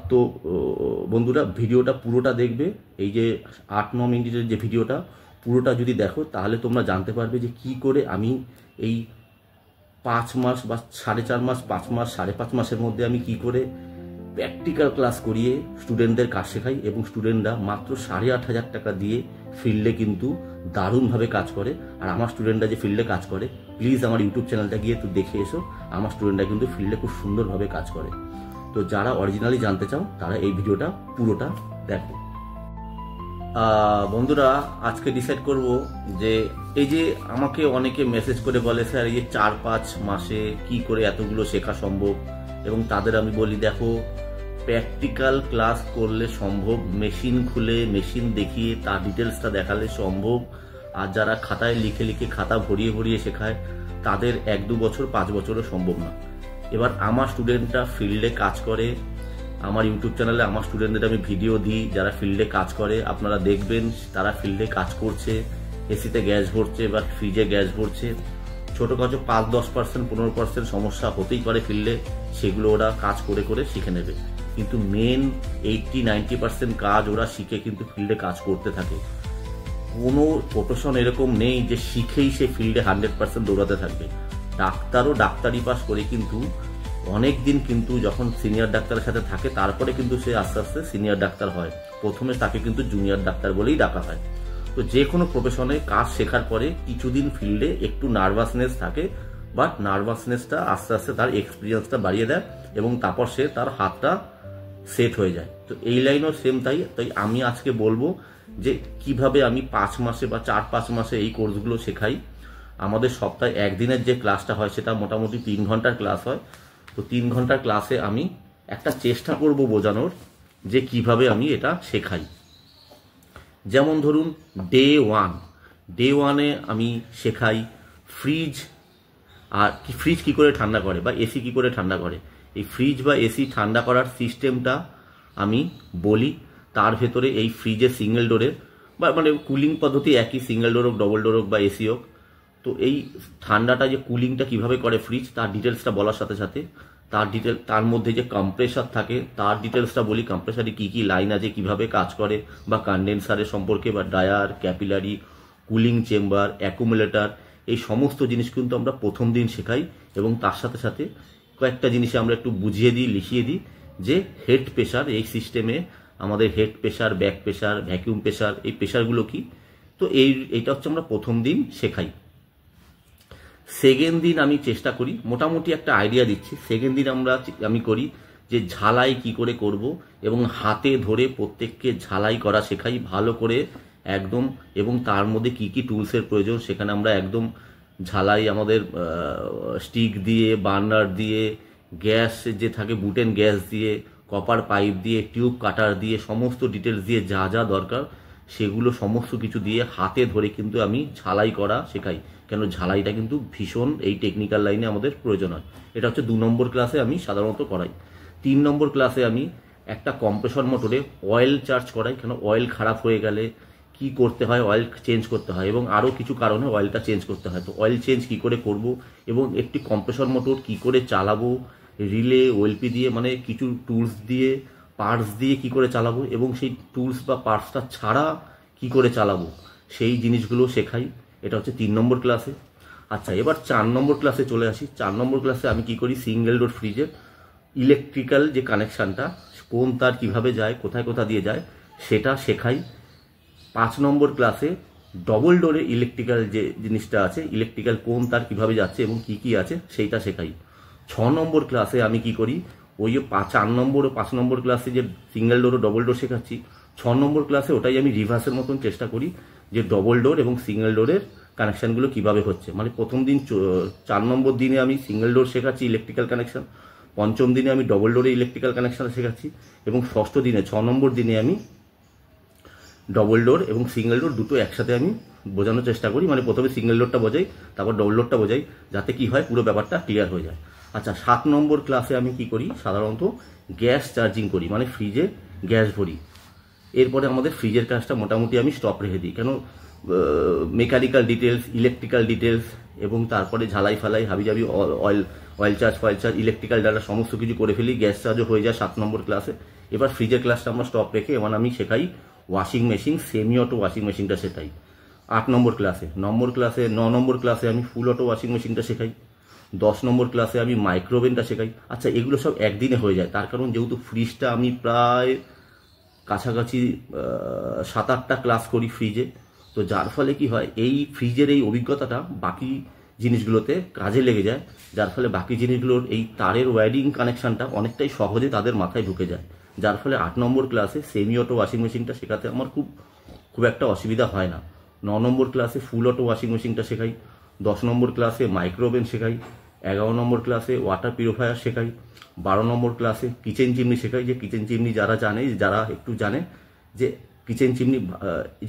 তো বন্ধুরা ভিডিওটা পুরোটা দেখবে। এই যে 8-9 মিনিটের যে ভিডিওটা পুরোটা যদি দেখো তাহলে তোমরা জানতে পারবে যে কি করে আমি এই 5 মাস বা 4.5 মাস, 5 মাস, 5.5 মাসের মধ্যে আমি কি করে প্র্যাকটিক্যাল ক্লাস করিয়ে স্টুডেন্টদের কাজ শেখাই এবং স্টুডেন্টরা মাত্র 8,500 টাকা দিয়ে ফিল্ডে কিন্তু দারুণভাবে কাজ করে। আর আমার স্টুডেন্টরা যে ফিল্ডে কাজ করে, প্লিজ আমার ইউটিউব চ্যানেলটা গিয়ে একটু দেখে এসো। আমার স্টুডেন্টরা কিন্তু ফিল্ডে খুব সুন্দরভাবে কাজ করে। তো যারা অরিজিনালি জানতে চাও তারা এই ভিডিওটা পুরোটা দেখো। বন্ধুরা আজকে ডিসাইড করব যে এই যে আমাকে অনেকে মেসেজ করে বলে স্যার এই যে 4-5 মাসে কি করে এতগুলো শেখা সম্ভব, এবং তাদের আমি বলি দেখো প্র্যাকটিক্যাল ক্লাস করলে সম্ভব, মেশিন খুলে মেশিন দেখিয়ে তার ডিটেলসটা দেখালে সম্ভব। আর যারা খাতায় লিখে লিখে খাতা ভরিয়ে ভরিয়ে শেখায় তাদের 1-2 বছর 5 বছরও সম্ভব না। এবার আমার স্টুডেন্টরা ফিল্ডে কাজ করে, আমার ইউটিউব চ্যানেলে আমার স্টুডেন্টদের আমি ভিডিও দিই যারা ফিল্ডে কাজ করে, আপনারা দেখবেন তারা ফিল্ডে কাজ করছে, এসিতে গ্যাস ভরছে বা ফ্রিজে গ্যাস ভরছে। ছোটোখাটো 5-10%, 15% সমস্যা হতেই পারে ফিল্ডে, সেগুলো ওরা কাজ করে করে শিখে নেবে। কিন্তু মেন 80-90% কাজ ওরা শিখে কিন্তু ফিল্ডে কাজ করতে থাকে। কোনো প্রফেশন এরকম নেই যে শিখেই সে ফিল্ডে 100% দৌড়াতে থাকবে। ডাক্তারও ডাক্তারি পাস করে কিন্তু অনেক দিন কিন্তু যখন সিনিয়র ডাক্তারের সাথে থাকে তারপরে কিন্তু সে আস্তে আস্তে সিনিয়র ডাক্তার হয়। প্রথমে তাকে কিন্তু জুনিয়র ডাক্তার বলেই ডাকা হয়। তো যে কোনো প্রফেশনে কাজ শেখার পরে কিছুদিন ফিল্ডে একটু নার্ভাসনেস থাকে, বাট নার্ভাসনেসটা আস্তে আস্তে তার এক্সপিরিয়েন্সটা বাড়িয়ে দেয় এবং তারপর সে তার হাতটা সেট হয়ে যায়। তো এই লাইনও সেম তাই আমি আজকে বলবো যে কিভাবে আমি 5 মাসে বা 4-5 মাসে এই কোর্সগুলো শেখাই। আমাদের সপ্তাহে একদিনের যে ক্লাসটা হয় সেটা মোটামুটি 3 ঘন্টার ক্লাস হয়। তো 3 ঘন্টার ক্লাসে আমি একটা চেষ্টা করব বোঝানোর যে কিভাবে আমি এটা শেখাই। যেমন ধরুন ডে 1-এ আমি শেখাই ফ্রিজ, আর ফ্রিজ কি করে ঠান্ডা করে বা এসি কি করে ঠান্ডা করে। এই ফ্রিজ বা এসি ঠান্ডা করার সিস্টেমটা আমি বলি। তার ভেতরে এই ফ্রিজের সিঙ্গেল ডোরের বা মানে কুলিং পদ্ধতি একই, সিঙ্গেল ডোর হোক, ডবল ডোর হোক বা এসি হোক। তো এই ঠান্ডাটা যে কুলিংটা কিভাবে করে ফ্রিজ তার ডিটেলসটা বলার সাথে সাথে তার মধ্যে যে কম্প্রেসার থাকে তার ডিটেলসটা বলি, কম্প্রেসারে কি কি লাইন আছে, কিভাবে কাজ করে, বা কন্ডেন্সারের সম্পর্কে, বা dryer, capillary, cooling chamber, accumulator, এই সমস্ত জিনিস কিন্তু আমরা প্রথম দিন শেখাই। এবং তার সাথে সাথে কয়েকটা জিনিসে আমরা একটু বুঝিয়ে দিই, লিখিয়ে দিই যে হেড প্রেশার এই সিস্টেমে আমাদের head pressure, back pressure, vacuum pressure, এই প্রেশারগুলো কি। তো এইটা হচ্ছে আমরা প্রথম দিন শেখাই। সেকেন্ড দিন আমি চেষ্টা করি, মোটামুটি একটা আইডিয়া দিচ্ছি, সেকেন্ড দিন আমি করি যে ঝালাই কি করে করব এবং হাতে ধরে প্রত্যেককে ঝালাই করা শেখাই ভালো করে একদম। এবং তার মধ্যে কি কি টুলসের প্রয়োজন সেখানে আমরা একদম ঝালাই আমাদের স্টিক দিয়ে, বার্নার দিয়ে, গ্যাস যে থাকে বুটেন গ্যাস দিয়ে, কপার পাইপ দিয়ে, টিউব কাটার দিয়ে, সমস্ত ডিটেলস দিয়ে যা যা দরকার সেগুলো সমস্ত কিছু দিয়ে হাতে ধরে কিন্তু আমি ঝালাই করা শেখাই। কেন ঝালাইটা কিন্তু ভীষণ এই টেকনিক্যাল লাইনে আমাদের প্রয়োজন হয়। এটা হচ্ছে 2 নম্বর ক্লাসে আমি সাধারণত করাই। 3 নম্বর ক্লাসে আমি একটা কম্প্রেসর মোটরে অয়েল চার্জ করাই। কেন অয়েল খারাপ হয়ে গেলে কি করতে হয়, অয়েল চেঞ্জ করতে হয় এবং আরও কিছু কারণে অয়েলটা চেঞ্জ করতে হয়। তো অয়েল চেঞ্জ কি করে করব এবং একটি কম্প্রেসর মোটর কি করে চালাবো, রিলে, ওএলপি দিয়ে মানে কিছু টুলস দিয়ে, পার্টস দিয়ে কি করে চালাবো এবং সেই টুলস বা পার্টসটা ছাড়া কি করে চালাবো সেই জিনিসগুলো শেখাই। এটা হচ্ছে 3 নম্বর ক্লাসে। আচ্ছা, এবার 4 নম্বর ক্লাসে চলে আসি। 4 নম্বর ক্লাসে আমি কি করি, সিঙ্গেল ডোর ফ্রিজের ইলেকট্রিক্যাল যে কানেকশানটা, কোন তার কিভাবে যায়, কোথায় কোথা দিয়ে যায় সেটা শেখাই। 5 নম্বর ক্লাসে ডবল ডোরে ইলেকট্রিক্যাল যে জিনিসটা আছে, ইলেকট্রিক্যাল কোন তার কিভাবে যাচ্ছে এবং কি কি আছে সেইটা শেখাই। 6 নম্বর ক্লাসে আমি কি করি, ওই যে 4 নম্বর ও 5 নম্বর ক্লাসে যে সিঙ্গেল ডোর ও ডবল ডোর শেখাচ্ছি, 6 নম্বর ক্লাসে ওটাই আমি রিভার্সের মতন চেষ্টা করি যে ডবল ডোর এবং সিঙ্গেল ডোরের কানেকশানগুলো কিভাবে হচ্ছে। মানে প্রথম দিন 4 নম্বর দিনে আমি সিঙ্গেল ডোর শেখাচ্ছি ইলেকট্রিক্যাল কানেকশান, পঞ্চম দিনে আমি ডবল ডোরে ইলেকট্রিক্যাল কানেকশান শেখাচ্ছি এবং ষষ্ঠ দিনে 6 নম্বর দিনে আমি ডবল ডোর এবং সিঙ্গেল ডোর দুটো একসাথে আমি বোঝানোর চেষ্টা করি। মানে প্রথমে সিঙ্গেল ডোরটা বোঝাই, তারপর ডবল ডোরটা বোঝাই, যাতে কি হয় পুরো ব্যাপারটা ক্লিয়ার হয়ে যায়। আচ্ছা, 7 নম্বর ক্লাসে আমি কি করি, সাধারণত গ্যাস চার্জিং করি, মানে ফ্রিজে গ্যাস ভরি। এরপরে আমাদের ফ্রিজের কাজটা মোটামুটি আমি স্টপ রেখে দিই। কেন মেকানিক্যাল ডিটেলস, ইলেকট্রিক্যাল ডিটেলস এবং তারপরে ঝালাই ফালাই হাবিজাবি অয়েল চার্জ ইলেকট্রিক্যাল ডাটা সমস্ত কিছু করে ফেলি, গ্যাস চার্জও হয়ে যায় 7 নম্বর ক্লাসে। এবার ফ্রিজের ক্লাসটা আমরা স্টপ রেখে এবার আমি শেখাই washing machine, semi auto washing মেশিনটা শেখাই 8 নম্বর ক্লাসে। 9 নম্বর ক্লাসে আমি ফুল অটো ওয়াশিং মেশিনটা শেখাই। 10 নম্বর ক্লাসে আমি মাইক্রোওভেনটা শেখাই। আচ্ছা, এগুলো সব একদিনে হয়ে যায়, তার কারণ যেহেতু ফ্রিজটা আমি প্রায় কাছাকাছি 7-8টা ক্লাস করি ফ্রিজে, তো যার ফলে কি হয়, এই ফ্রিজের এই অভিজ্ঞতাটা বাকি জিনিসগুলোতে কাজে লেগে যায়, যার ফলে বাকি জিনিসগুলোর এই তারের ওয়্যারিং কানেকশানটা অনেকটাই সহজে তাদের মাথায় ঢুকে যায়, যার ফলে 8 নম্বর ক্লাসে সেমি অটো ওয়াশিং মেশিনটা শেখাতে আমার খুব একটা অসুবিধা হয় না। 9 নম্বর ক্লাসে ফুল অটো ওয়াশিং মেশিনটা শেখাই। 10 নম্বর ক্লাসে মাইক্রোওভেন শেখাই। 11 নম্বর ক্লাসে ওয়াটার পিউরিফায়ার শেখাই। 12 নম্বর ক্লাসে কিচেন চিমনি শেখাই। যে কিচেন চিমনি যারা একটু জানে যে কিচেন চিমনি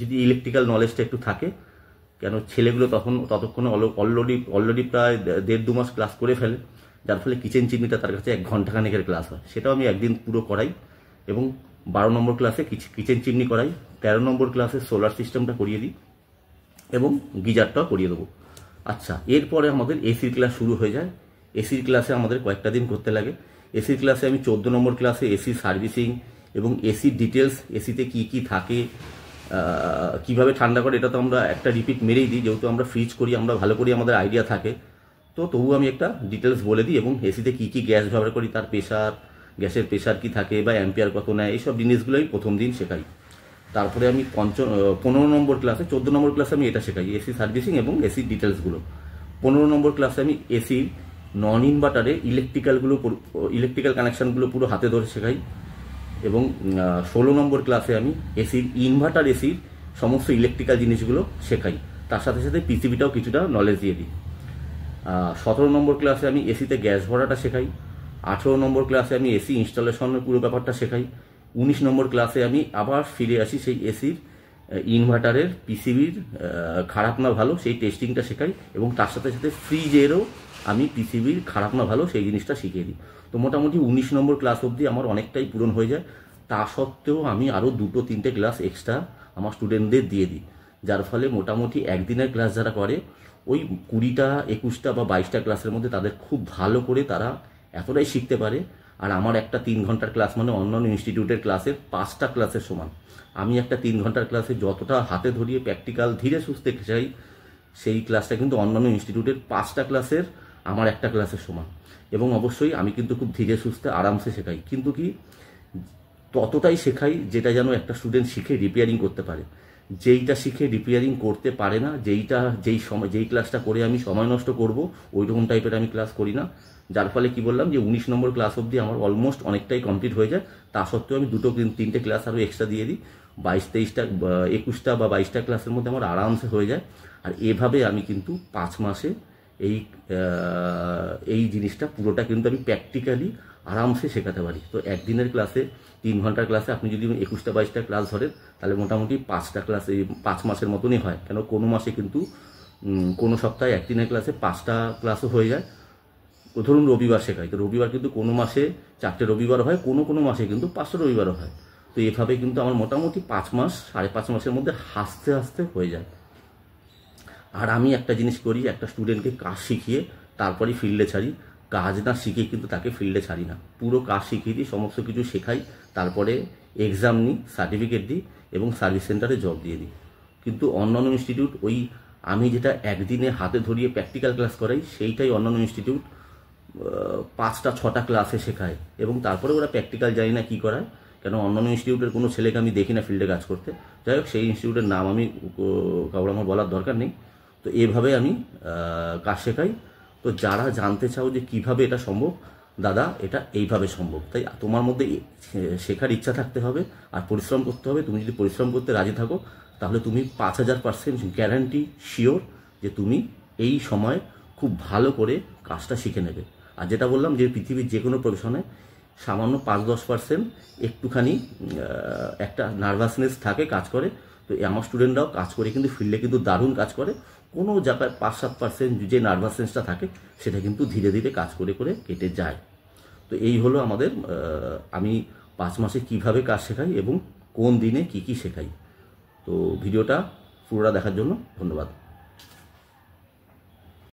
যদি ইলেকট্রিক্যাল নলেজটা একটু থাকে, কেন ছেলেগুলো ততক্ষণে অলরেডি প্রায় 1.5-2 মাস ক্লাস করে ফেলে, যার ফলে কিচেন চিমনিটা তার কাছে 1 ঘন্টা খানেকের ক্লাস হয়, সেটাও আমি একদিন পুরো করাই। এবং 12 নম্বর ক্লাসে কিচেন চিমনি করাই। 13 নম্বর ক্লাসে সোলার সিস্টেমটা করিয়ে দিই এবং গিজারটাও করিয়ে দেবো। আচ্ছা, এরপরে আমাদের এসির ক্লাস শুরু হয়ে যায়। এসির ক্লাসে আমাদের কয়েকটা দিন করতে লাগে। এসির ক্লাসে আমি 14 নম্বর ক্লাসে এসি সার্ভিসিং এবং এসির ডিটেলস, এসিতে কি কি থাকে, কিভাবে ঠান্ডা করে, এটা তো আমরা একটা রিপিট মেরেই দিই, যেহেতু আমরা ফ্রিজ করি, আমরা ভালো করি, আমাদের আইডিয়া থাকে, তো তবুও আমি একটা ডিটেলস বলে দিই। এবং এসিতে কি কি গ্যাস ব্যবহার করি, তার প্রেশার, গ্যাসের প্রেশার কি থাকে বা অ্যাম্পিয়ার কত নেয়, এইসব জিনিসগুলোই প্রথম দিন শেখাই। তারপরে আমি 15 নম্বর ক্লাসে, 14 নম্বর ক্লাসে আমি এটা শেখাই, এসি সার্ভিসিং এবং এসির ডিটেলসগুলো। 15 নম্বর ক্লাসে আমি এসির নন ইনভার্টারে ইলেকট্রিক্যাল কানেকশানগুলো পুরো হাতে ধরে শেখাই। এবং 16 নম্বর ক্লাসে আমি এসির এসির সমস্ত ইলেকট্রিক্যাল জিনিসগুলো শেখাই, তার সাথে সাথে পিসিবিটাও কিছুটা নলেজ দিয়ে দিই। 17 নম্বর ক্লাসে আমি এসিতে গ্যাস ভরাটা শেখাই। 18 নম্বর ক্লাসে আমি এসি ইনস্টলেশনের পুরো ব্যাপারটা শেখাই। 19 নম্বর ক্লাসে আমি আবার ফিরে আসি সেই এসির ইনভার্টারের পিসিবির খারাপ না ভালো সেই টেস্টিংটা শেখাই, এবং তার সাথে সাথে ফ্রিজেরও আমি পিসিবির খারাপ না ভালো সেই জিনিসটা শিখিয়ে দিই। তো মোটামুটি 19 নম্বর ক্লাস অবধি আমার অনেকটাই পূরণ হয়ে যায়। তা সত্ত্বেও আমি আরও 2-3টে ক্লাস এক্সট্রা আমার স্টুডেন্টদের দিয়ে দিই, যার ফলে মোটামুটি একদিনের ক্লাস যারা করে ওই 20টা 21টা বা 22টা ক্লাসের মধ্যে তাদের খুব ভালো করে তারা এতটাই শিখতে পারে। আর আমার একটা 3 ঘন্টার ক্লাস মানে অন্যান্য ইনস্টিটিউটের ক্লাসের 5টা ক্লাসের সমান। আমি একটা 3 ঘন্টার ক্লাসে যতটা হাতে ধরিয়ে প্র্যাকটিক্যাল ধীরে সুস্থে চাই, সেই ক্লাসটা কিন্তু অন্যান্য ইনস্টিটিউটের 5টা ক্লাসের আমার একটা ক্লাসের সমান। এবং অবশ্যই আমি কিন্তু খুব ধীরে সুস্থে আরামসে শেখাই, কিন্তু কি ততটাই শেখাই যেটা যেন একটা স্টুডেন্ট শিখে রিপেয়ারিং করতে পারে। যেইটা শিখে রিপেয়ারিং করতে পারে না, যেই ক্লাসটা করে আমি সময় নষ্ট করব, ওই রকম টাইপের আমি ক্লাস করি না। যার ফলে কি বললাম যে 19 নম্বর ক্লাস অবধি আমার অলমোস্ট অনেকটাই কমপ্লিট হয়ে যায়। তা সত্ত্বেও আমি 2-3টে ক্লাস আরও এক্সট্রা দিয়ে দিই। 22-23টা 21টা বা 22টা ক্লাসের মধ্যে আমার আরামসে হয়ে যায়। আর এভাবে আমি কিন্তু 5 মাসে এই জিনিসটা পুরোটা কিন্তু আমি প্র্যাকটিক্যালি আরামসে শেখাতে পারি। তো একদিনের ক্লাসে 3 ঘন্টার ক্লাসে আপনি যদি 21টা-22টা ক্লাস ধরেন, তাহলে মোটামুটি 5টা ক্লাস এই 5 মাসের মতনই হয়। কেন কোনো মাসে কিন্তু কোনো সপ্তাহে একদিনের ক্লাসে 5টা ক্লাসও হয়ে যায়। ধরুন রবিবার শেখাই, তো রবিবার কিন্তু কোনো মাসে 4টে রবিবার হয়, কোনো মাসে কিন্তু 5টা রবিবারও হয়। তো এভাবে কিন্তু আমার মোটামুটি 5 মাস 5.5 মাসের মধ্যে হাসতে হাসতে হয়ে যায়। আর আমি একটা জিনিস করি, একটা স্টুডেন্টকে কাজ শিখিয়ে তারপরেই ফিল্ডে ছাড়ি। কাজ না শিখিয়ে কিন্তু তাকে ফিল্ডে ছাড়ি না, পুরো কাজ শিখিয়ে দিই, সমস্ত কিছু শেখাই, তারপরে এক্সাম নিই, সার্টিফিকেট দিই এবং সার্ভিস সেন্টারে জব দিয়ে দিই। কিন্তু অন্যান্য ইনস্টিটিউট আমি যেটা একদিনে হাতে ধরিয়ে প্র্যাকটিক্যাল ক্লাস করাই, সেইটাই অন্যান্য ইনস্টিটিউট 5টা-6টা ক্লাসে শেখায়, এবং তারপরে ওরা প্র্যাকটিক্যাল জানি না কী করায়। কেন অন্যান্য ইনস্টিটিউটের কোনো ছেলেকে আমি দেখি না ফিল্ডে কাজ করতে। যাই হোক, সেই ইনস্টিটিউটের নাম আমি কাউর আমার বলার দরকার নেই। তো এভাবে আমি কাজ শেখাই। তো যারা জানতে চাও যে কিভাবে এটা সম্ভব, দাদা এটা এইভাবে সম্ভব। তাই তোমার মধ্যে শেখার ইচ্ছা থাকতে হবে আর পরিশ্রম করতে হবে। তুমি যদি পরিশ্রম করতে রাজি থাকো, তাহলে তুমি 5000% গ্যারান্টি শিওর যে তুমি এই সময় খুব ভালো করে কাজটা শিখে নেবে। আর যেটা বললাম যে পৃথিবীর যে কোনো প্রফেশনে সামান্য 5-10% একটুখানি একটা নার্ভাসনেস থাকে, কাজ করে। তো আমার স্টুডেন্টরাও কাজ করে কিন্তু ফিল্ডে কিন্তু দারুণ কাজ করে। কোনো জায়গায় 5-7% যে নার্ভাসনেসটা থাকে, সেটা কিন্তু ধীরে ধীরে কাজ করে করে কেটে যায়। তো এই হলো আমাদের আমি 5 মাসে কিভাবে কাজ শেখাই এবং কোন দিনে কি কি শেখাই। তো ভিডিওটা পুরোটা দেখার জন্য ধন্যবাদ।